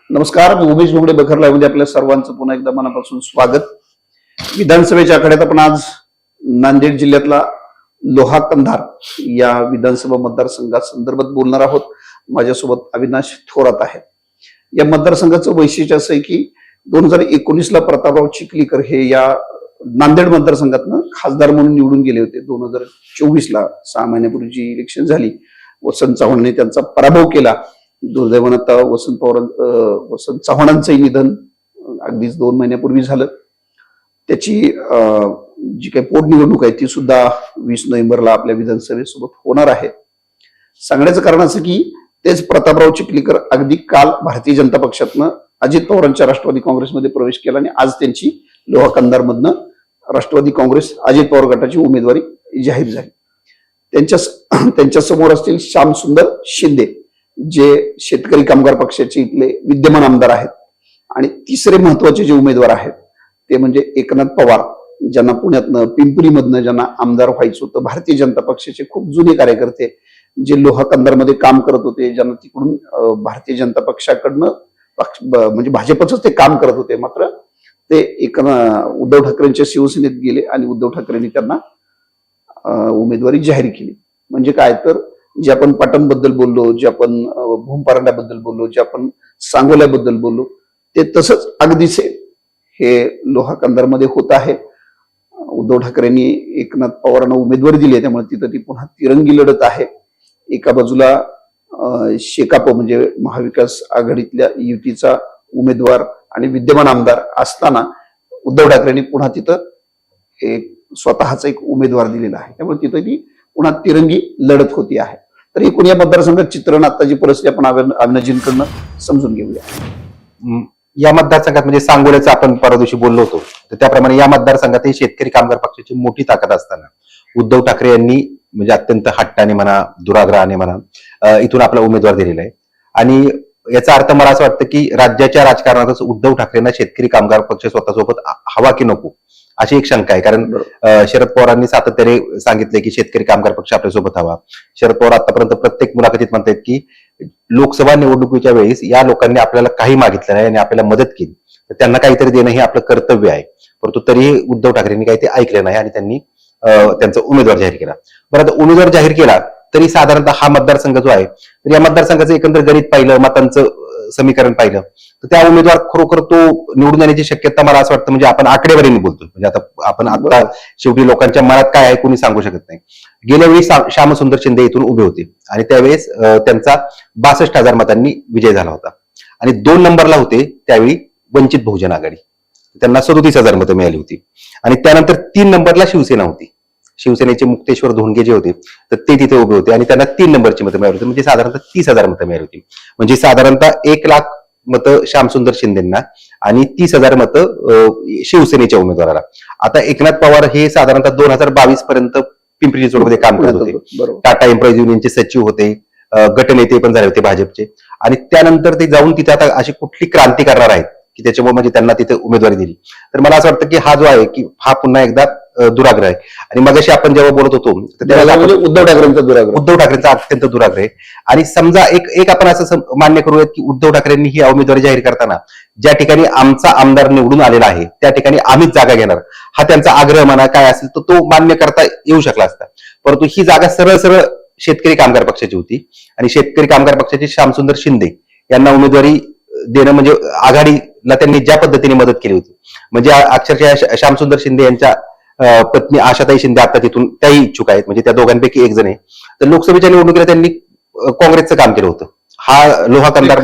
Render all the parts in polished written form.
नमस्कार, मी उमेश घोगडे बखर लाईव्हमध्ये आपल्या सर्वांचं पुन्हा एकदा मनापासून स्वागत. विधानसभेच्या आखाड्यात आपण आज नांदेड जिल्ह्यातला लोहा कंधार या विधानसभा मतदारसंघासंदर्भात बोलणार आहोत. माझ्यासोबत अविनाश थोरात आहे. या मतदारसंघाचं वैशिष्ट्य असं आहे की 2019ला प्रतापराव चिखलीकर हे या नांदेड मतदारसंघातनं खासदार म्हणून निवडून गेले होते. 2024ला 6 महिन्यापूर्वी जी इलेक्शन झाली, वसंत चव्हाणांनी त्यांचा पराभव केला. दुर्दैवानं आता वसंत चव्हाणांचंही निधन अगदीच 2 महिन्यापूर्वी झालं. त्याची जी काही पोटनिवडणूक आहे ती सुद्धा 20 नोव्हेंबरला आपल्या विधानसभेसोबत होणार आहे. सांगण्याचं कारण असं की तेच प्रतापराव चिखलीकर अगदी काल भारतीय जनता पक्षातनं अजित पवारांच्या राष्ट्रवादी काँग्रेसमध्ये प्रवेश केला आणि आज त्यांची लोहा कंधारमधनं राष्ट्रवादी काँग्रेस अजित पवार गटाची उमेदवारी जाहीर झाली. त्यांच्या समोर असतील श्यामसुंदर शिंदे, जे शेतकरी कामगार पक्षाचे इथले विद्यमान आमदार आहेत. आणि तिसरे महत्वाचे जे उमेदवार आहेत ते म्हणजे एकनाथ पवार, ज्यांना पुण्यातनं पिंपरीमधनं ज्यांना आमदार व्हायचं होतं. भारतीय जनता पक्षाचे खूप जुने कार्यकर्ते जे लोहा कंधारमध्ये काम करत होते, ज्यांना तिकडून भारतीय जनता पक्षाकडनं म्हणजे भाजपच ते काम करत होते. मात्र ते उद्धव ठाकरेंच्या शिवसेनेत गेले आणि उद्धव ठाकरेंनी त्यांना उमेदवारी जाहीर केली. म्हणजे काय तर जे आपण पाटणबद्दल बोललो, जे आपण भूमपरांड्याबद्दल बोललो, जे आपण सांगोल्याबद्दल बोललो, ते तसंच अगदीच हे लोहा कंधारमध्ये होत आहे. उद्धव ठाकरेंनी एकनाथ पवारांना उमेदवारी दिली आहे, त्यामुळे तिथं ती पुन्हा तिरंगी लढत आहे. एका बाजूला शेकाप म्हणजे महाविकास आघाडीतल्या युतीचा उमेदवार आणि विद्यमान आमदार असताना उद्धव ठाकरेंनी पुन्हा तिथं स्वतःचा एक उमेदवार दिलेला आहे. त्यामुळे तिथं ती पुन्हा तिरंगी लढत होती आहे. तर एकूण या मतदारसंघात चित्रण आताची परिस्थिती आपण अविनाशजींकडनं समजून घेऊया. या मतदारसंघात म्हणजे सांगोल्याचं आपण परवा दिवशी बोललो होतो, तर त्याप्रमाणे या मतदारसंघात शेतकरी कामगार पक्षाची मोठी ताकद असताना उद्धव ठाकरे यांनी म्हणजे अत्यंत हट्टाने म्हणा, दुराग्रहाने म्हणा, इथून आपला उमेदवार दिलेला आहे. आणि याचा अर्थ मला असं वाटतं की राज्याच्या राजकारणातच उद्धव ठाकरेंना शेतकरी कामगार पक्ष स्वतःसोबत हवा की नको अशी एक शंका आहे. कारण शरद पवारांनी सातत्याने सांगितले की शेतकरी कामगार पक्ष आपल्यासोबत हवा. शरद पवार आतापर्यंत प्रत्येक मुलाखतीत म्हणतात की लोकसभा निवडणुकीच्या वेळेस या लोकांनी आपल्याला काही मागितलं नाही आणि आपल्याला मदत केली, तर त्यांना काहीतरी देणं हे आपलं कर्तव्य आहे. परंतु तरीही उद्धव ठाकरेंनी काही ते ऐकलं नाही आणि त्यांनी त्यांचा उमेदवार जाहीर केला. बरं, आता उमेदवार जाहीर केला तरी साधारणतः हा मतदारसंघ जो आहे, तर या मतदारसंघाचं एकंदर गणित पाहिलं, मतांचं समीकरण पाहिलं, तर त्या उमेदवार खरोखर तो निवडून येण्याची शक्यता मला असं वाटतं म्हणजे आपण आकडेवारीने बोलतो. म्हणजे आता शेवटी लोकांच्या मनात काय आहे कोणी सांगू शकत नाही. गेल्या वेळी श्यामसुंदर शिंदे इथून उभे होते आणि त्यावेळेस त्यांचा 62,000 मतांनी विजय झाला होता. आणि 2 नंबरला होते त्यावेळी वंचित बहुजन आघाडी, त्यांना 37,000 मतं मिळाली होती. आणि त्यानंतर 3 नंबरला शिवसेना होती. शिवसेनेचे मुक्तेश्वर धोंडगे जे होते तर ते तिथे उभे होते आणि त्यांना 3 नंबरची मतं मिळाली होती. म्हणजे साधारणतः 30,000 मतं मिळाली होती. म्हणजे साधारणतः 1,00,000 मतं श्यामसुंदर शिंदेना आणि 30,000 मतं शिवसेनेच्या उमेदवाराला. आता एकनाथ पवार हे साधारणतः 2022 पर्यंत पिंपरी चिंचवडमध्ये काम करत होते. टाटा एम्प्लॉईज युनियनचे सचिव होते, गटनेते पण झाले होते भाजपचे. आणि त्यानंतर ते जाऊन तिथे आता अशी कुठली क्रांती करणार आहेत की त्याच्यामुळे म्हणजे त्यांना तिथे उमेदवारी दिली. तर मला असं वाटतं की हा जो आहे की हा पुन्हा एकदा दुराग्रह आहे. आणि मगाशी आपण जेव्हा बोलत होतो त्यावेळेला उद्धव ठाकरेंचा अत्यंत दुराग्रह आहे. आणि समजा एक आपण असं मान्य करूयात की उद्धव ठाकरेंनी ही उमेदवारी जाहीर करताना ज्या ठिकाणी आमचा आमदार निवडून आलेला आहे त्या ठिकाणी आम्हीच जागा घेणार हा त्यांचा आग्रह म्हणा काय असेल तर तो मान्य करता येऊ शकला असता. परंतु ही जागा सरळ सरळ शेतकरी कामगार पक्षाची होती आणि शेतकरी कामगार पक्षाचे श्यामसुंदर शिंदे यांना उमेदवारी देणं म्हणजे आघाडीला त्यांनी ज्या पद्धतीने मदत केली होती, म्हणजे अक्षरशः श्यामसुंदर शिंदे यांच्या पत्नी आशाताई शिंदे आता तिथून त्याही इच्छुक आहेत. म्हणजे त्या दोघांपैकी एक जण आहे. तर लोकसभेच्या निवडणुकीला त्यांनी काँग्रेसचं काम केलं होतं. हा लोहा कंधार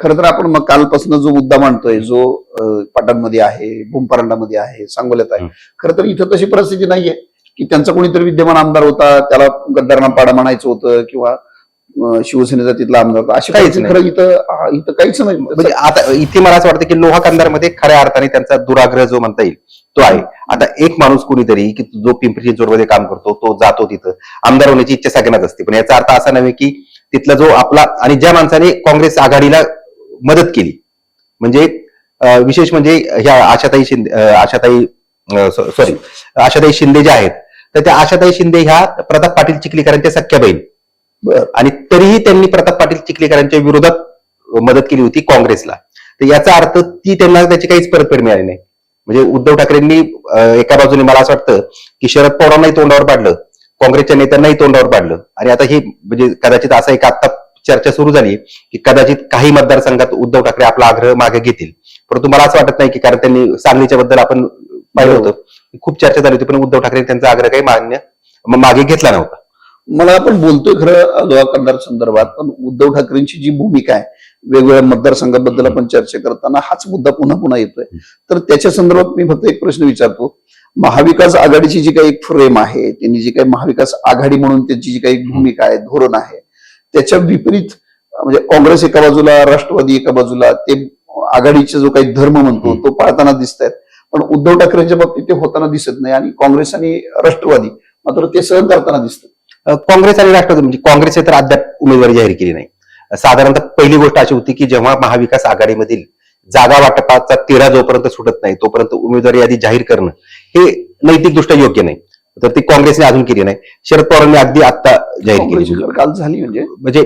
खरं तर आपण मग कालपासून जो मुद्दा मांडतोय, जो पाटणमध्ये आहे, भूमपरांडामध्ये आहे, सांगोल्यात आहे, खरं तर इथं तशी परिस्थिती नाहीये की त्यांचा कोणीतरी विद्यमान आमदार होता त्याला गद्दारांना पाडा म्हणायचं होतं किंवा शिवसेनेचा तिथला आमदार होता, अशी काहीच खरं इथं काहीच नाही. म्हणजे आता इथे मला असं वाटतं की लोहा कंधारमध्ये खऱ्या अर्थाने त्यांचा दुराग्रह जो म्हणता येईल तो आहे. आता एक माणूस कोणीतरी की जो पिंपरी चिंचवडमध्ये काम करतो तो जातो तिथं, आमदार होण्याची इच्छा सगळ्यांनाच असते, पण याचा अर्थ असा नव्हे की तिथला जो आपला आणि ज्या माणसाने काँग्रेस आघाडीला मदत केली म्हणजे विशेष म्हणजे ह्या आशाताई शिंदे ज्या आहेत तर त्या आशाताई शिंदे ह्या प्रताप पाटील चिखलीकरांच्या सख्या बहीण, आणि तरीही त्यांनी प्रताप पाटील चिखलीकरांच्या विरोधात मदत केली होती काँग्रेसला. तर याचा अर्थ ती त्यांना त्याची काहीच परतफेड मिळाली नाही. म्हणजे उद्धव ठाकरेंनी एका बाजूने मला असं वाटतं की शरद पवारांनाही तोंडावर पाडलं, काँग्रेसच्या नेत्यांनाही तोंडावर पाडलं, आणि आता ही म्हणजे कदाचित असा एक आता चर्चा सुरू झाली की कदाचित काही मतदारसंघात उद्धव ठाकरे आपला आग्रह मागे घेतील. परंतु मला असं वाटत नाही की, कारण त्यांनी सांगलीच्या बद्दल आपण पाहिलं होतं, खूप चर्चा झाली होती, पण उद्धव ठाकरे त्यांचा आग्रह काही मागे घेतला नव्हता. मला आपण बोलतोय खरं लोहा कंधार संदर्भात, पण उद्धव ठाकरेंची जी भूमिका आहे वेगवेगळ्या मतदारसंघाबद्दल आपण चर्चा करताना हाच मुद्दा पुन्हा पुन्हा येतोय. तर त्याच्या संदर्भात मी फक्त एक प्रश्न विचारतो. महाविकास आघाडीची जी काही एक फ्रेम आहे, त्यांनी जी काही महाविकास आघाडी म्हणून त्यांची जी काही भूमिका आहे, धोरण आहे, त्याच्या विपरीत म्हणजे काँग्रेस एका बाजूला, राष्ट्रवादी एका बाजूला, ते आघाडीचा जो काही धर्म म्हणतो तो पाळताना दिसत आहेत. पण उद्धव ठाकरेंच्या बाबतीत ते होताना दिसत नाही, आणि काँग्रेस आणि राष्ट्रवादी मात्र ते सहन करताना दिसतात. काँग्रेस आणि राष्ट्रवादी म्हणजे काँग्रेसने तर अद्याप उमेदवारी जाहीर केली नाही. साधारणतः पहिली गोष्ट अशी होती की जेव्हा महाविकास आघाडीमधील जागा वाटपाचा तेढा जोपर्यंत सुटत नाही तोपर्यंत उमेदवारी यादी जाहीर करणं हे नैतिकदृष्ट्या योग्य नाही. तर ती काँग्रेसने अजून केली नाही. शरद पवारांनी अगदी आता जाहीर केली, काल झाली म्हणजे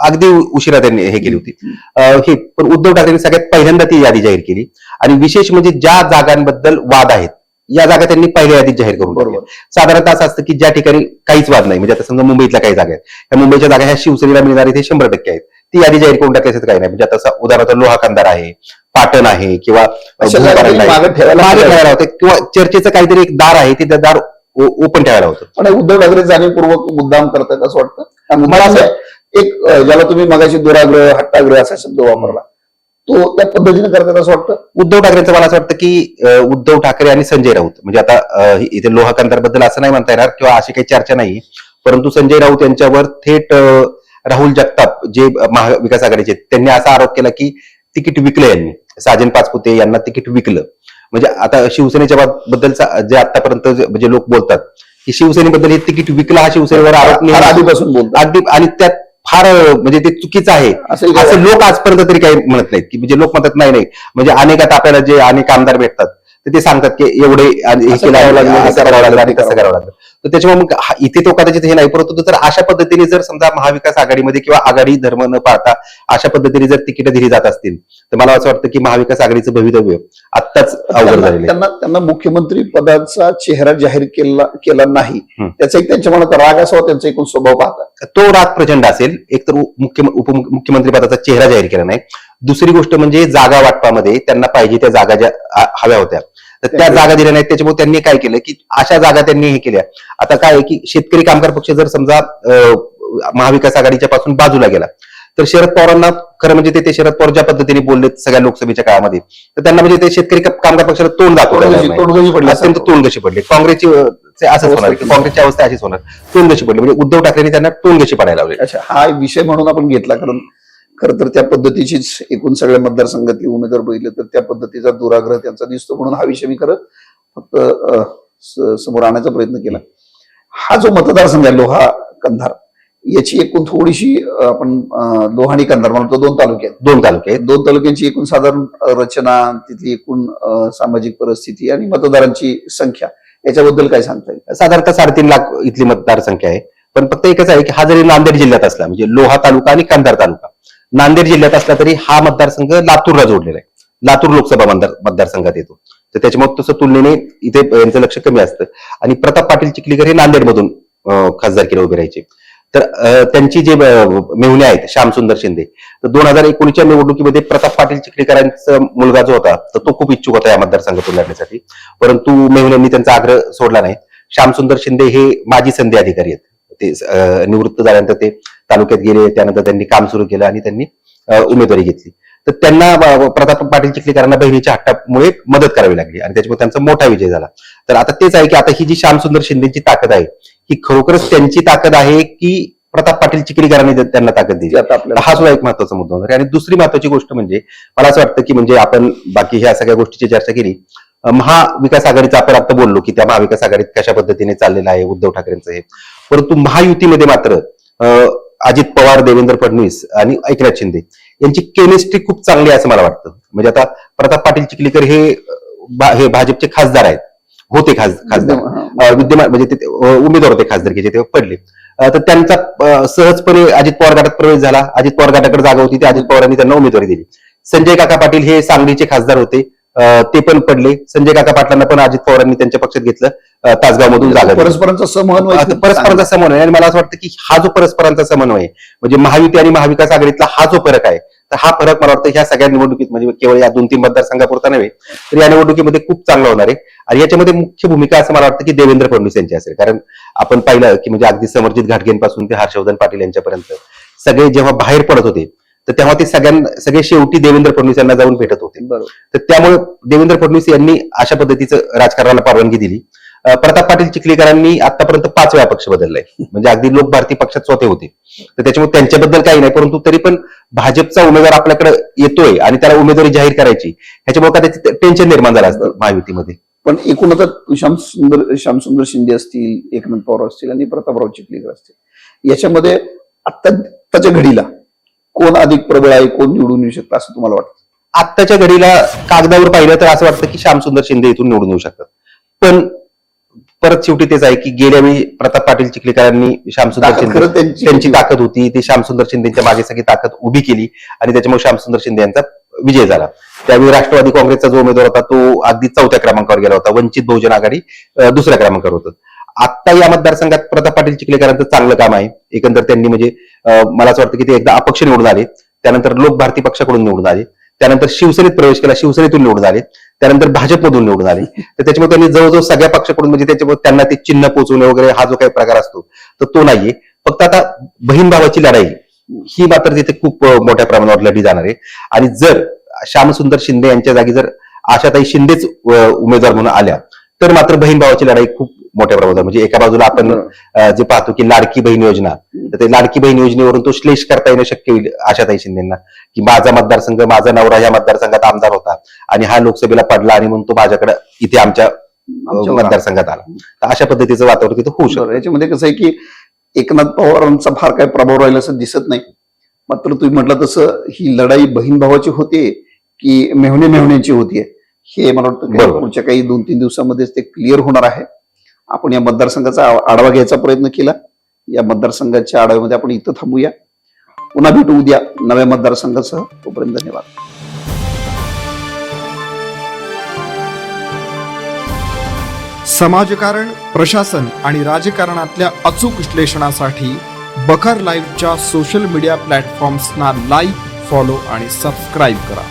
अगदी उशिरा त्यांनी हे केली होती हे. पण उद्धव ठाकरेंनी सगळ्यात पहिल्यांदा ती यादी जाहीर केली, आणि विशेष म्हणजे ज्या जागांबद्दल वाद आहेत या जागा त्यांनी पहिल्या यादीत जाहीर करून टाकल्या. साधारणतः असं असतं की ज्या ठिकाणी काहीच वाद नाही, म्हणजे आता समजा मुंबईतल्या काही जागा आहेत, त्या मुंबईच्या जागा ह्या शिवसेनेला मिळणारे ते 100% आहेत, ती यादी जाहीर करून टाकल्याचं काही नाही. म्हणजे आता उदाहरणार्थ लोहा कंधार आहे, पाटण आहे, किंवा मागे ठेवायला होते, किंवा चर्चेचं काहीतरी एक दार आहे, ते दार ओपन ठेवायला होतं. पण उद्धव ठाकरे जाणीवपूर्वक मुद्दाम करतात असं वाटतं मला. असं एक ज्याला तुम्ही मगाशी दुराग्रह, हट्टाग्रह असा शब्द वापरला, तो त्या पद्धतीने करतात असं वाटतं. उद्धव ठाकरेंचं मला असं वाटतं की उद्धव ठाकरे आणि संजय राऊत, म्हणजे आता इथे लोहा कंधार बद्दल असं नाही म्हणता येणार किंवा अशी काही चर्चा नाही, परंतु संजय राऊत यांच्यावर थेट राहुल जगताप जे महाविकास आघाडीचे, त्यांनी असा आरोप केला की तिकीट विकलं यांनी, साजन पाचपुते यांना तिकीट विकलं. म्हणजे आता शिवसेनेच्या बद्दल जे आतापर्यंत म्हणजे लोक बोलतात की शिवसेनेबद्दल हे तिकीट विकला, हा शिवसेनेवर आरोप आधीपासून बोलतात अगदी, आणि त्यात फार म्हणजे ते चुकीचं आहे असं लोक आजपर्यंत तरी काही म्हणत नाहीत. की म्हणजे लोक म्हणतात नाही म्हणजे अनेकात आपल्याला जे अनेक आमदार भेटतात तर ते सांगतात की एवढे हे करावं लागलं, असं करावं लागलं आणि कसं करावं लागलं. तर त्याच्यामुळे मग इथे तो कदाचित हे नाही, परंतु जर अशा पद्धतीने जर समजा महाविकास आघाडीमध्ये किंवा आघाडी धर्म न पाळता अशा पद्धतीने जर तिकीट दिली जात असतील तर मला असं वाटतं की महाविकास आघाडीचं भवितव्य आत्ताच अवघड झालेलं आहे. त्यांना मुख्यमंत्री पदाचा चेहरा जाहीर केला नाही, त्याचा एक त्यांच्या मनात राग असावा, त्यांचा एकूण स्वभाव पाहता तो राग प्रचंड असेल. एक तर उपमुख्यमंत्री पदाचा चेहरा जाहीर केला नाही, दुसरी गोष्ट म्हणजे जागा वाटपामध्ये त्यांना पाहिजे त्या जागा ज्या हव्या होत्या तर त्या जागा दिल्या नाहीत. त्याच्यामुळे त्यांनी काय केलं की अशा जागा त्यांनी हे केल्या. आता काय आहे की शेतकरी कामगार पक्ष जर समजा महाविकास आघाडीच्या पासून बाजूला गेला तर शरद पवारांना खरं म्हणजे ते शरद पवार ज्या पद्धतीने बोलले सगळ्या लोकसभेच्या काळामध्ये, तर त्यांना म्हणजे ते शेतकरी कामगार पक्षाला तोंड दाखवलं, अत्यंत तोंडगशी पडले. काँग्रेसची असंच होणार, काँग्रेसची अवस्था अशीच होणार, तोंडगशी पडली. म्हणजे उद्धव ठाकरेंनी त्यांना तोंडगशी पडायला लावले. अच्छा, हा विषय म्हणून आपण घेतला, कारण खरं तर त्या पद्धतीचीच एकूण सगळ्या मतदारसंघातली उमेदवार बघितले तर त्या पद्धतीचा दुराग्रह त्यांचा दिसतो, म्हणून हा विषय मी खरं फक्त समोर आणण्याचा प्रयत्न केला. हा जो मतदारसंघ आहे लोहा कंधार, याची एकूण थोडीशी आपण लोहा आणि कंधार म्हणतो दोन तालुक्यांची एकूण साधारण रचना, तिथली एकूण सामाजिक परिस्थिती आणि मतदारांची संख्या याच्याबद्दल काय सांगता येईल? साधारणतः 3.5 लाख इथली मतदारसंख्या आहे. पण फक्त एकच आहे की हा जरी नांदेड जिल्ह्यात असला, म्हणजे लोहा तालुका आणि कंधार तालुका नांदेड जिल्ह्यात असला तरी हा मतदारसंघ लातूरला जोडलेला आहे, लातूर लोकसभा मतदारसंघात येतो. तर त्याच्यामुळे तसं तुलनेने इथे यांचं लक्ष कमी असतं. आणि प्रताप पाटील चिखलीकर हे नांदेडमधून खासदारकीला उभे राहायचे. तर त्यांची जे मेहुणे आहेत श्यामसुंदर शिंदे, तर 2019च्या निवडणुकीमध्ये प्रताप पाटील चिखलीकरांचा मुलगा जो होता तर तो खूप इच्छुक होता या मतदारसंघातून लढण्यासाठी, परंतु मेहुण्यांनी त्यांचा आग्रह सोडला नाही. श्यामसुंदर शिंदे हे माजी संधी अधिकारी आहेत, ते निवृत्त झाल्यानंतर ते तालुक्यात गेले, त्यानंतर त्यांनी काम सुरू केलं आणि त्यांनी उमेदवारी घेतली. तर त्यांना प्रताप पाटील चिखलीकरांना बहिणीच्या हट्टामुळे मदत करावी लागली आणि त्याच्यामुळे त्यांचा मोठा विजय झाला. तर आता तेच आहे की आता ही जी श्यामसुंदर शिंदेची ताकद आहे ही खरोखरच त्यांची ताकद आहे की प्रताप पाटील चिखलीकरांनी त्यांना ताकद दिली, हा सुद्धा एक महत्वाचा मुद्दा होणार. आणि दुसरी महत्वाची गोष्ट म्हणजे मला असं वाटतं की म्हणजे आपण बाकी ह्या सगळ्या गोष्टीची चर्चा केली, महाविकास आघाडीचा आपण आता बोललो की त्या महाविकास आघाडीत कशा पद्धतीने चाललेलं आहे उद्धव ठाकरेंचं हे, परंतु महायुतीमध्ये मात्र अजित पवार, देवेंद्र फडणवीस आणि एकनाथ शिंदे यांची केमिस्ट्री खूप चांगली आहे असं मला वाटतं. म्हणजे आता प्रताप पाटील चिखलीकर हे भाजपचे खासदार आहेत, होते खासदार विद्यमान, म्हणजे ते उमेदवार होते खासदारकीचे, ते पडले. तर त्यांचा सहजपणे अजित पवार गटात प्रवेश झाला. अजित पवार गटाकडे जागा होती, ते अजित पवारांनी त्यांना उमेदवारी दिली. संजय काका पाटील हे सांगलीचे खासदार होते, ते पण पडले. संजय काका पाटलांना पण अजित पवारांनी त्यांच्या पक्षात घेतलं, तासगाव मधून जागा दिली. परस्परांचा समन्वय परस्परांचा समन्वय आणि मला असं वाटतं की हा जो परस्परांचा समन्वय आहे, म्हणजे महायुती आणि महाविकास आघाडीतला हा जो फरक आहे, तर हा फरक मला वाटतं ह्या सगळ्या निवडणुकीत म्हणजे केवळ या 2-3 मतदारसंघापुरता नव्हे तर या निवडणुकीमध्ये खूप चांगला होणार आहे. आणि याच्यामध्ये मुख्य भूमिका असं मला वाटतं की देवेंद्र फडणवीस यांची असेल. कारण आपण पाहिलं की म्हणजे अगदी समर्जित घाटगेंपासून ते हर्षवर्धन पाटील यांच्यापर्यंत सगळे जेव्हा बाहेर पडत होते तर तेव्हा ते सगळे शेवटी देवेंद्र फडणवीस यांना जाऊन भेटत होते. तर त्यामुळे देवेंद्र फडणवीस यांनी अशा पद्धतीचं राजकारणाला परवानगी दिली. प्रताप पाटील चिखलीकरांनी आतापर्यंत 5 वेळा पक्ष बदललाय, म्हणजे अगदी लोक भारतीय पक्षात स्वतः होते. तर त्याच्यामुळे त्यांच्याबद्दल काही नाही, परंतु तरी पण भाजपचा उमेदवार आपल्याकडे येतोय आणि त्याला उमेदवारी जाहीर करायची, ह्याच्यामुळे का त्याचं टेन्शन निर्माण झालं असतं महायुतीमध्ये. पण एकूण आता श्यामसुंदर शिंदे असतील, एकनाथ पवार असतील आणि प्रतापराव चिखलीकर असतील, याच्यामध्ये आत्ताच्या घडीला कोण अधिक प्रबळ आहे, कोण निवडून येऊ शकतं असं तुम्हाला वाटतं? आत्ताच्या घडीला कागदावर पाहिलं तर असं वाटतं की श्यामसुंदर शिंदे इथून निवडून येऊ शकतात. पण परत शेवटी तेच आहे की गेल्या वेळी प्रताप पाटील चिखलीकरांनी श्यामसुंदर शिंदे त्यांची ताकद होती, ती श्यामसुंदर शिंदेच्या मागे सगळी ताकद उभी केली आणि त्याच्यामुळे श्यामसुंदर शिंदे यांचा विजय झाला. त्यावेळी राष्ट्रवादी काँग्रेसचा जो उमेदवार होता तो अगदी 4थ्या क्रमांकावर गेला होता, वंचित बहुजन आघाडी 2ऱ्या क्रमांकावर होतं. आता या मतदारसंघात प्रताप पाटील चिखलीकरांचं चांगलं काम आहे. एकंदर त्यांनी म्हणजे मला असं वाटतं की ते एकदा अपक्ष निवडून आले, त्यानंतर लोक भारती पक्षाकडून निवडून आले, त्यानंतर शिवसेनेत प्रवेश केला, शिवसेनेतून निवडून आले, त्यानंतर भाजपमधून निवडून आले. तर त्याच्यामुळे त्यांनी जवळजवळ सगळ्या पक्षाकडून म्हणजे त्याच्यामुळे त्यांना ते चिन्ह पोचवणे वगैरे हा जो काही प्रकार असतो तर तो नाहीये. फक्त आता बहीण भावाची लढाई ही मात्र तिथे खूप मोठ्या प्रमाणावर लढली जाणार आहे. आणि जर श्यामसुंदर शिंदे यांच्या जागी जर आशाताई शिंदेच उमेदवार म्हणून आल्या तर मात्र बहीण भावाची लढाई खूप मोठ्या प्रमाणावर, म्हणजे एका बाजूला आपण जे पाहतो की लाडकी बहीण योजना, तर ते लाडकी बहीण योजनेवरून तो श्लेष करता येणं शक्य होईल आशाताई शिंदेना की माझा मतदारसंघ, माझा नवरा या मतदारसंघात आमदार होता आणि हा लोकसभेला पडला आणि म्हणून तो माझ्याकडे इथे आमच्या मतदारसंघात आला. तर अशा पद्धतीचं वातावरण तिथं होऊ शकतं. याच्यामध्ये कसं आहे की एकनाथ पवारांचा फार काय प्रभाव राहिला असं दिसत नाही. मात्र तुम्ही म्हटलं तसं ही लढाई बहीण भावाची होते की मेहण्याची होतीये हे मला वाटतं पुढच्या काही 2-3 दिवसामध्येच ते क्लिअर होणार आहे. आपण या मतदारसंघाचा आढावा घ्यायचा प्रयत्न केला. या मतदारसंघाच्या आढाव्यामध्ये आपण इथं थांबूया. पुन्हा भेटू उद्या नव्या मतदारसंघासह. तोपर्यंत धन्यवाद. समाजकारण, प्रशासन आणि राजकारणातल्या अचूक विश्लेषणासाठी बखर लाईव्हच्या सोशल मीडिया प्लॅटफॉर्म्सना लाईक, फॉलो आणि सबस्क्राईब करा.